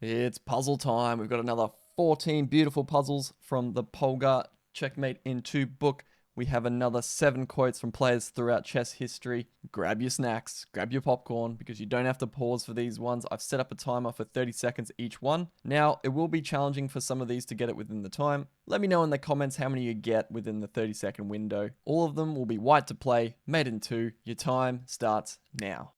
It's puzzle time. We've got another 14 beautiful puzzles from the Polgar Checkmate in 2 book. We have another 7 quotes from players throughout chess history. Grab your snacks, grab your popcorn, because you don't have to pause for these ones. I've set up a timer for 30 seconds each one. Now, it will be challenging for some of these to get it within the time. Let me know in the comments how many you get within the 30-second window. All of them will be white to play, made in 2. Your time starts now.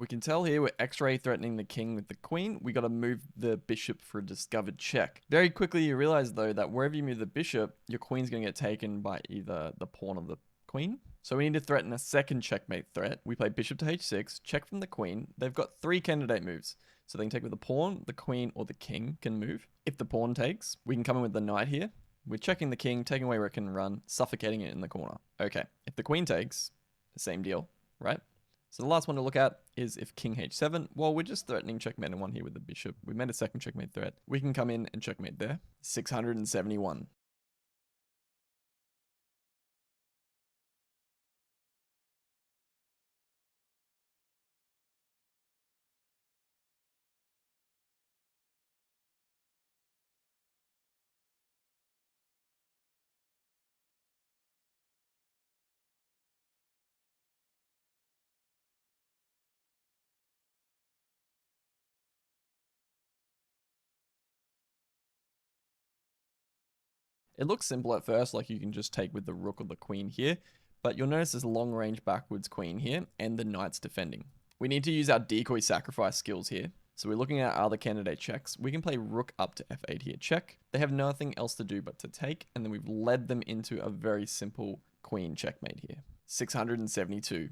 We can tell here we're X-ray threatening the king with the queen. We got to move the bishop for a discovered check. Very quickly you realize though that wherever you move the bishop, your queen's going to get taken by either the pawn or the queen. So we need to threaten a second checkmate threat. We play bishop to h6, check from the queen. They've got 3 candidate moves. So they can take with the pawn, the queen, or the king can move. If the pawn takes, we can come in with the knight here. We're checking the king, taking away where it can run, suffocating it in the corner. Okay, if the queen takes, the same deal, right? So the last one to look at is if king h7. Well, we're just threatening checkmate in 1 here with the bishop. We made a second checkmate threat. We can come in and checkmate there. 671. It looks simple at first, like you can just take with the rook or the queen here, but you'll notice this long range backwards queen here and the knight's defending. We need to use our decoy sacrifice skills here. So we're looking at other candidate checks. We can play rook up to f8 here, check. They have nothing else to do but to take, and then we've led them into a very simple queen checkmate here. 672.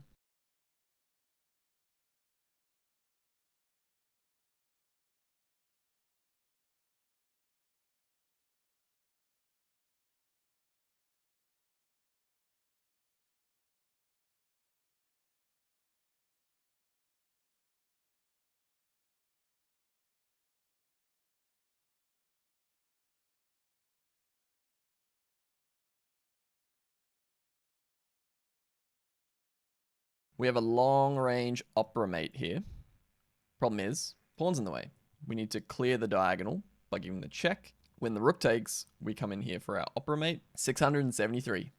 We have a long range opera mate here. Problem is, pawn's in the way. We need to clear the diagonal by giving the check. When the rook takes, we come in here for our opera mate. 673.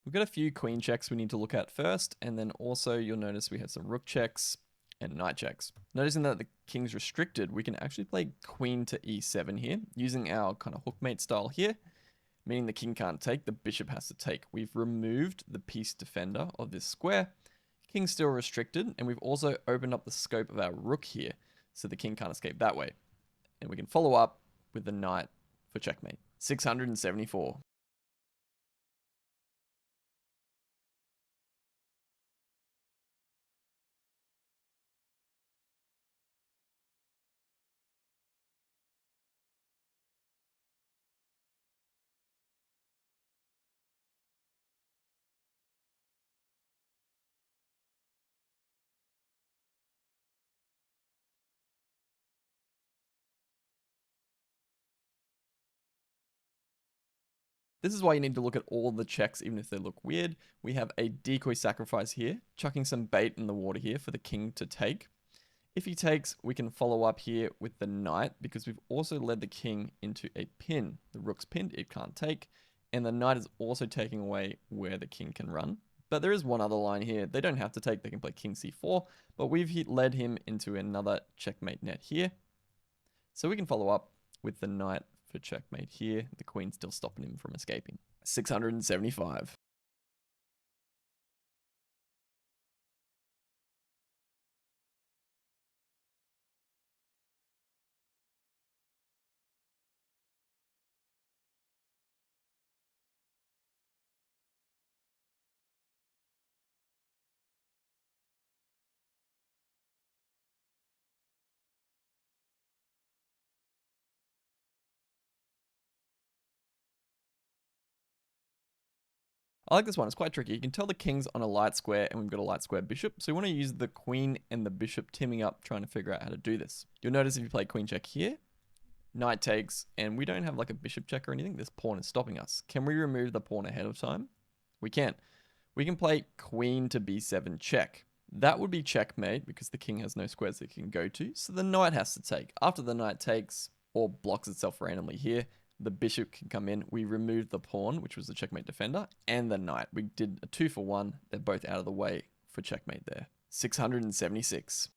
We've got a few queen checks we need to look at first, and then also you'll notice we have some rook checks and knight checks. Noticing that the king's restricted, we can actually play queen to e7 here, using our kind of hookmate style here, meaning the king can't take, the bishop has to take. We've removed the piece defender of this square. King's still restricted, and we've also opened up the scope of our rook here, so the king can't escape that way. And we can follow up with the knight for checkmate. 674. This is why you need to look at all the checks, even if they look weird. We have a decoy sacrifice here, chucking some bait in the water here for the king to take. If he takes, we can follow up here with the knight, because we've also led the king into a pin. The rook's pinned, it can't take, and the knight is also taking away where the king can run. But there is one other line here. They don't have to take, they can play king c4, but we've led him into another checkmate net here. So we can follow up with the knight for checkmate here. The queen's still stopping him from escaping. 675. I like this one. It's quite tricky. You can tell the king's on a light square and we've got a light square bishop. So we want to use the queen and the bishop teaming up, trying to figure out how to do this. You'll notice if you play queen check here, knight takes, and we don't have like a bishop check or anything. This pawn is stopping us. Can we remove the pawn ahead of time? We can. We can play queen to b7 check. That would be checkmate because the king has no squares it can go to. So the knight has to take. After the knight takes or blocks itself randomly here, the bishop can come in. We removed the pawn, which was the checkmate defender, and the knight. We did a 2-for-1. They're both out of the way for checkmate there. 676.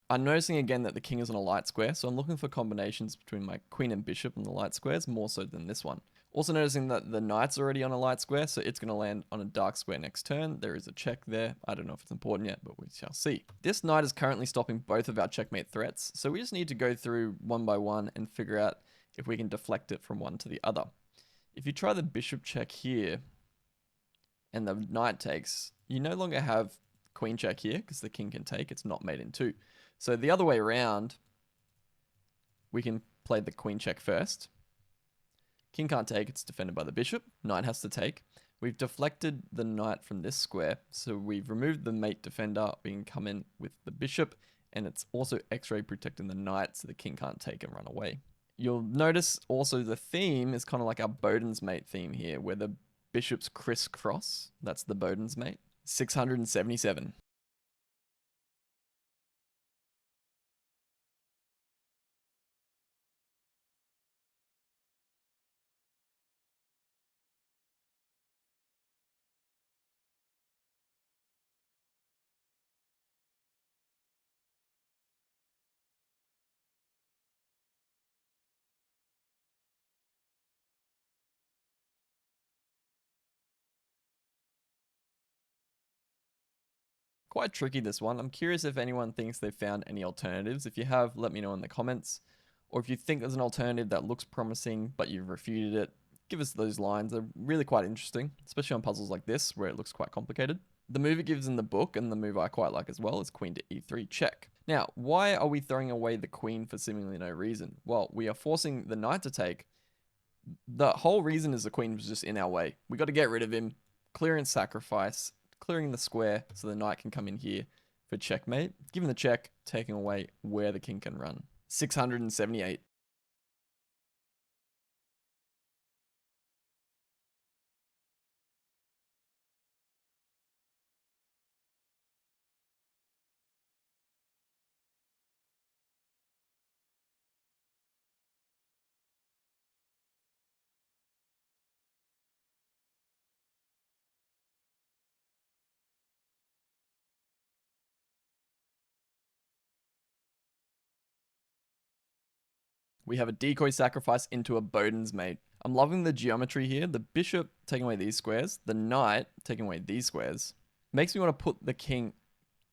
I'm noticing again that the king is on a light square, so I'm looking for combinations between my queen and bishop on the light squares more so than this one. Also noticing that the knight's already on a light square, so it's going to land on a dark square next turn. There is a check there. I don't know if it's important yet, but we shall see. This knight is currently stopping both of our checkmate threats, so we just need to go through one by one and figure out if we can deflect it from one to the other. If you try the bishop check here and the knight takes, you no longer have queen check here because the king can take. It's not made in two. So the other way around, we can play the queen check first. King can't take, it's defended by the bishop. Knight has to take. We've deflected the knight from this square, so we've removed the mate defender. We can come in with the bishop, and it's also X-ray protecting the knight so the king can't take and run away. You'll notice also the theme is kind of like our Bowden's mate theme here, where the bishops crisscross. That's the Bowden's mate. 677. Quite tricky, this one. I'm curious if anyone thinks they've found any alternatives. If you have, let me know in the comments. Or if you think there's an alternative that looks promising, but you've refuted it, give us those lines. They're really quite interesting, especially on puzzles like this, where it looks quite complicated. The move it gives in the book, and the move I quite like as well, is queen to e3 check. Now, why are we throwing away the queen for seemingly no reason? Well, we are forcing the knight to take. The whole reason is the queen was just in our way. We got to get rid of him, clearance sacrifice, clearing the square so the knight can come in here for checkmate. Given the check, taking away where the king can run. 678. We have a decoy sacrifice into a Bowden's mate. I'm loving the geometry here. The bishop taking away these squares, the knight taking away these squares. Makes me want to put the king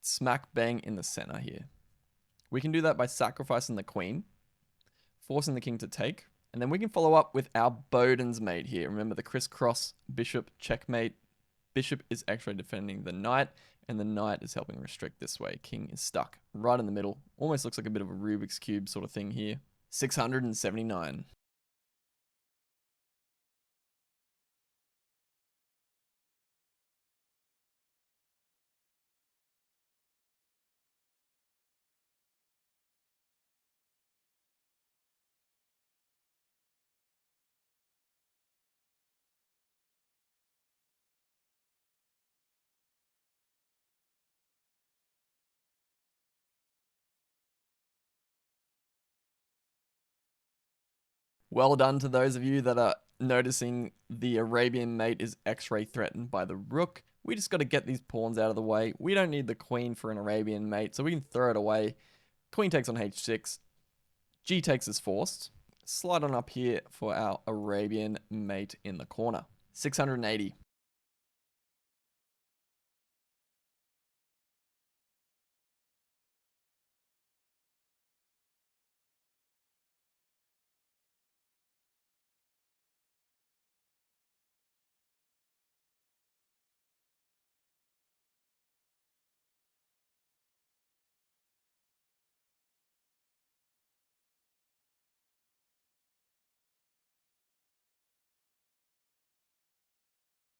smack bang in the center here. We can do that by sacrificing the queen, forcing the king to take, and then we can follow up with our Bowden's mate here. Remember the crisscross bishop checkmate. Bishop is actually defending the knight, and the knight is helping restrict this way. King is stuck right in the middle. Almost looks like a bit of a Rubik's Cube sort of thing here. 679. Well done to those of you that are noticing the Arabian mate is X-ray threatened by the rook. We just got to get these pawns out of the way. We don't need the queen for an Arabian mate, so we can throw it away. Queen takes on h6. G takes is forced. Slide on up here for our Arabian mate in the corner. 680.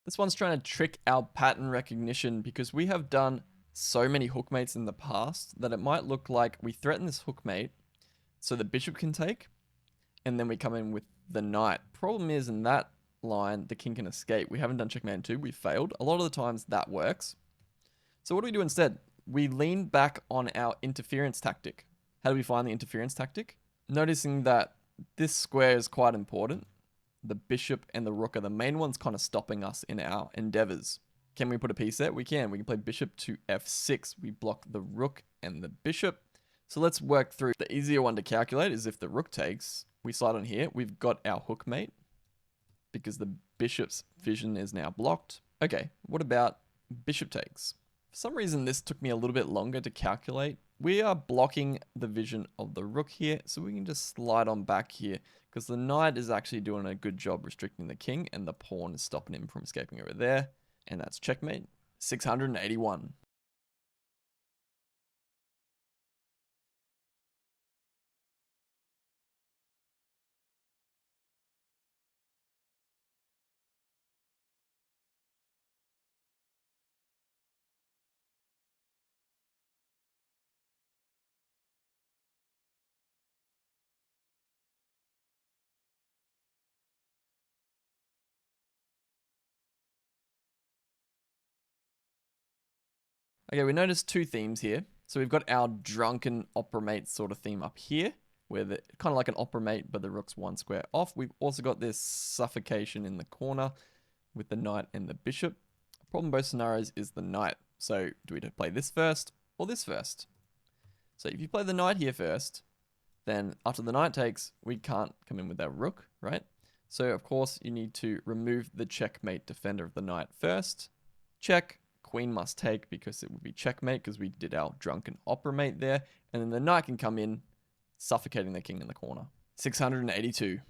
This one's trying to trick our pattern recognition because we have done so many hookmates in the past that it might look like we threaten this hookmate so the bishop can take, and then we come in with the knight. Problem is, in that line, the king can escape. We haven't done checkmate in 2, we failed. A lot of the times that works. So what do we do instead? We lean back on our interference tactic. How do we find the interference tactic? Noticing that this square is quite important. The bishop and the rook are the main ones kind of stopping us in our endeavors. Can we put a piece there? We can. We can play bishop to f6. We block the rook and the bishop. So let's work through. The easier one to calculate is if the rook takes, we slide on here. We've got our hookmate because the bishop's vision is now blocked. Okay, what about bishop takes? For some reason, this took me a little bit longer to calculate. We are blocking the vision of the rook here, so we can just slide on back here because the knight is actually doing a good job restricting the king and the pawn is stopping him from escaping over there. And that's checkmate. 681. Okay, we noticed two themes here. So we've got our drunken opera mate sort of theme up here, where the kind of like an opera mate, but the rook's one square off. We've also got this suffocation in the corner with the knight and the bishop. Problem both scenarios is the knight. So do we play this first or this first? So if you play the knight here first, then after the knight takes, we can't come in with our rook, right? So of course you need to remove the checkmate defender of the knight first. Check. Queen must take because it would be checkmate because we did our drunken opera mate there. And then the knight can come in, suffocating the king in the corner. 682.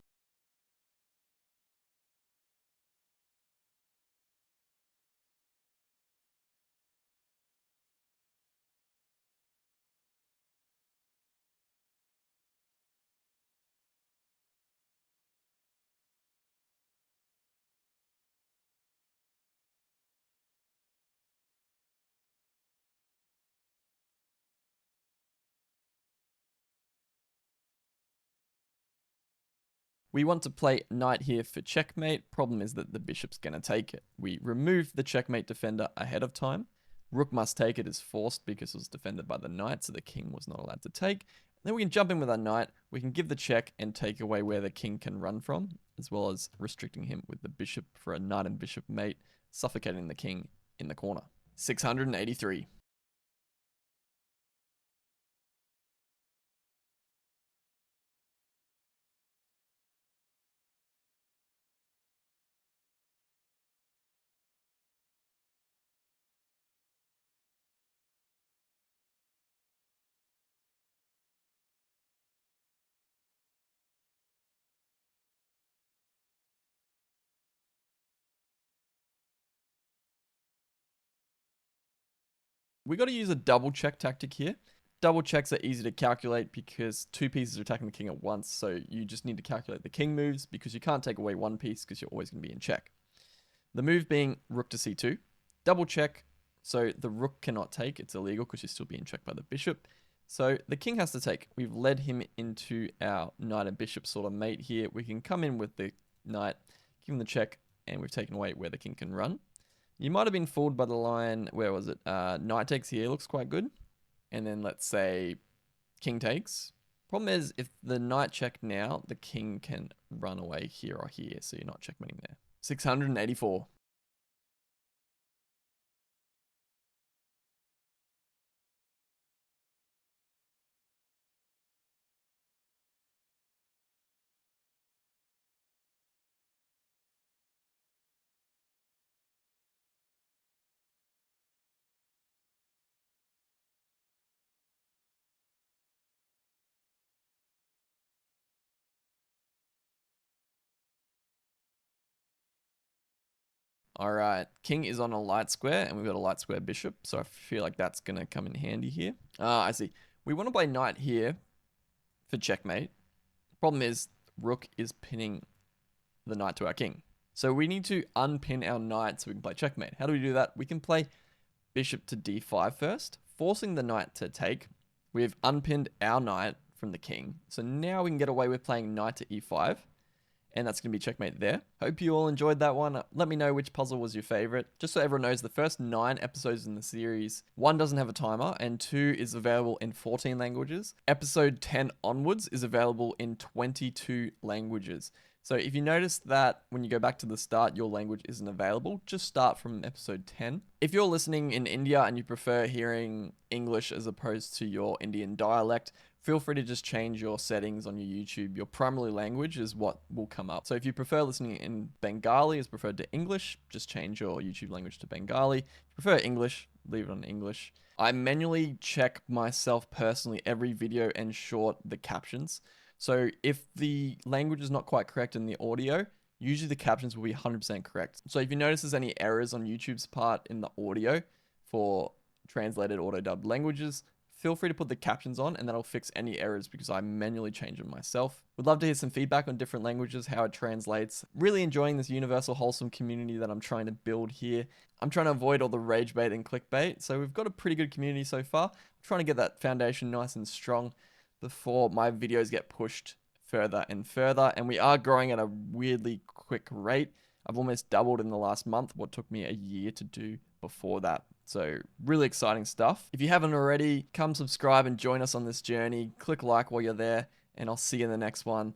We want to play knight here for checkmate. Problem is that the bishop's going to take it. We remove the checkmate defender ahead of time. Rook must take it is forced because it was defended by the knight, so the king was not allowed to take. Then we can jump in with our knight. We can give the check and take away where the king can run from, as well as restricting him with the bishop for a knight and bishop mate, suffocating the king in the corner. 683. We got to use a double check tactic here. Double checks are easy to calculate because two pieces are attacking the king at once, so you just need to calculate the king moves because you can't take away one piece because you're always going to be in check. The move being rook to c2. Double check, so the rook cannot take. It's illegal because you're still being checked by the bishop. So the king has to take. We've led him into our knight and bishop sort of mate here. We can come in with the knight, give him the check, and we've taken away where the king can run. You might have been fooled by the line, where was it? Knight takes here, looks quite good. And then let's say king takes. Problem is, if the knight check now, the king can run away here or here, so you're not checkmating there. 684. All right, king is on a light square, and we've got a light square bishop, so I feel like that's going to come in handy here. Ah, I see. We want to play knight here for checkmate. Problem is, rook is pinning the knight to our king. So we need to unpin our knight so we can play checkmate. How do we do that? We can play bishop to d5 first, forcing the knight to take. We've unpinned our knight from the king. So now we can get away with playing knight to e5. And that's going to be checkmate there. Hope you all enjoyed that one. Let me know which puzzle was your favorite. Just so everyone knows, the first 9 episodes in the series, 1 doesn't have a timer and 2 is available in 14 languages. Episode 10 onwards is available in 22 languages. So if you notice that when you go back to the start, your language isn't available, just start from episode 10. If you're listening in India and you prefer hearing English as opposed to your Indian dialect, feel free to just change your settings on your YouTube. Your primary language is what will come up. So if you prefer listening in Bengali as preferred to English, just change your YouTube language to Bengali. If you prefer English, leave it on English. I manually check myself personally every video and short the captions. So if the language is not quite correct in the audio, usually the captions will be 100% correct. So if you notice there's any errors on YouTube's part in the audio for translated auto-dubbed languages, feel free to put the captions on and that'll fix any errors because I manually change them myself. Would love to hear some feedback on different languages, how it translates. Really enjoying this universal wholesome community that I'm trying to build here. I'm trying to avoid all the rage bait and clickbait. So we've got a pretty good community so far. I'm trying to get that foundation nice and strong before my videos get pushed further and further. And we are growing at a weirdly quick rate. I've almost doubled in the last month what took me a year to do before that. So really exciting stuff. If you haven't already, come subscribe and join us on this journey. Click like while you're there, and I'll see you in the next one.